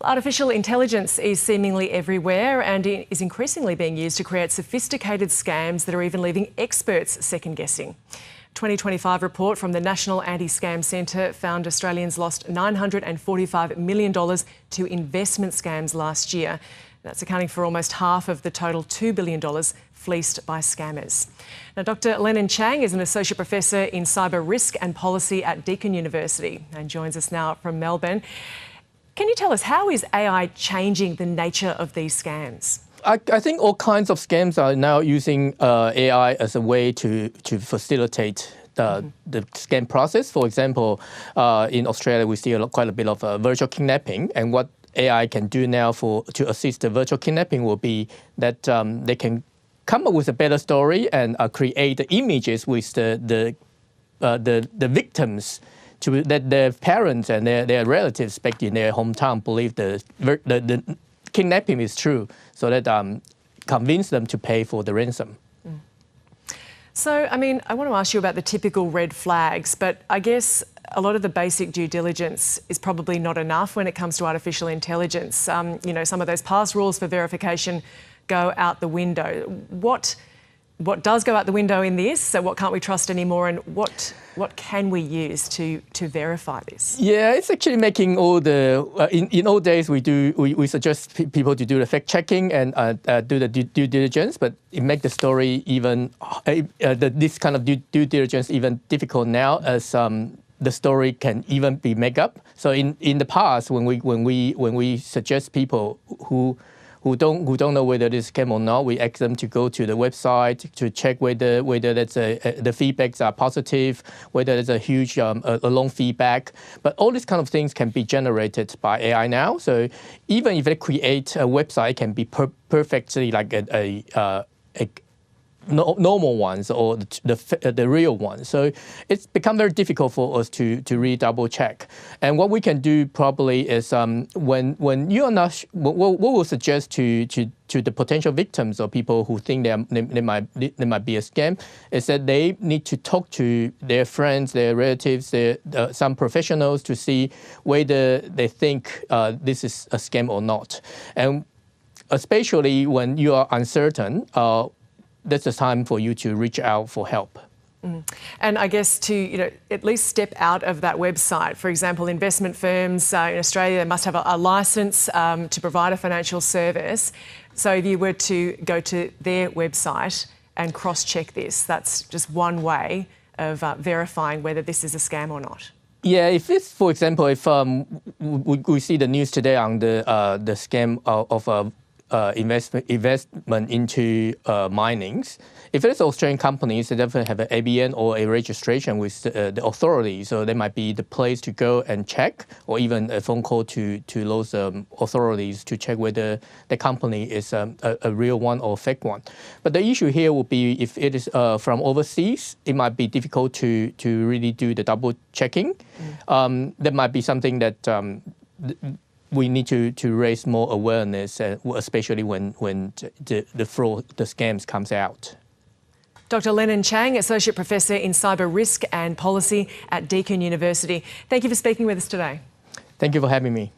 Artificial intelligence is seemingly everywhere and is increasingly being used to create sophisticated scams that are even leaving experts second-guessing. 2025 report from the National Anti-Scam Centre found Australians lost $945 million to investment scams last year. That's accounting for almost half of the total $2 billion fleeced by scammers. Now, Dr. Lennon Chang is an Associate Professor in Cyber Risk and Policy at Deakin University and joins us now from Melbourne. Can you tell us, how is AI changing the nature of these scams? I think all kinds of scams are now using AI as a way to facilitate the scam process. For example, in Australia, we see quite a bit of virtual kidnapping, and what AI can do now to assist the virtual kidnapping will be that they can come up with a better story and create the images with the victims, to that their parents and their relatives back in their hometown believe the kidnapping is true, so that convince them to pay for the ransom. So, I mean, I want to ask you about the typical red flags, but I guess a lot of the basic due diligence is probably not enough when it comes to artificial intelligence. You know, some of those past rules for verification go out the window. What does go out the window in this? So what can't we trust anymore, and what can we use to verify this? Yeah, it's actually making all the in old days we suggest people to do the fact checking and do the due diligence, but it makes the story even this kind of due diligence even difficult now, as the story can even be made up. So in the past, when we suggest people who don't know whether this scam or not, we ask them to go to the website to check whether that's the feedbacks are positive, whether there's a huge a long feedback. But all these kind of things can be generated by AI now. So even if they create a website, it can be perfectly like a normal ones or the real ones. So it's become very difficult for us to really double check. And what we can do probably is when you are not, what we'll suggest to the potential victims or people who think they might be a scam, is that they need to talk to their friends, their relatives, some professionals, to see whether they think this is a scam or not. And especially when you are uncertain, that's the time for you to reach out for help. And I guess to at least step out of that website. For example, investment firms in Australia must have a licence to provide a financial service. So if you were to go to their website and cross-check this, that's just one way of verifying whether this is a scam or not. Yeah, if it's, for example, if we see the news today on the scam of investment into minings. If it's Australian companies, they definitely have an ABN or a registration with the authority, so they might be the place to go and check, or even a phone call to those authorities to check whether the company is a real one or a fake one. But the issue here would be if it is from overseas, it might be difficult to really do the double checking. That might be something that we need to raise more awareness, especially when the fraud, the scams comes out. Dr. Lennon Chang, Associate Professor in Cyber Risk and Policy at Deakin University. Thank you for speaking with us today. Thank you for having me.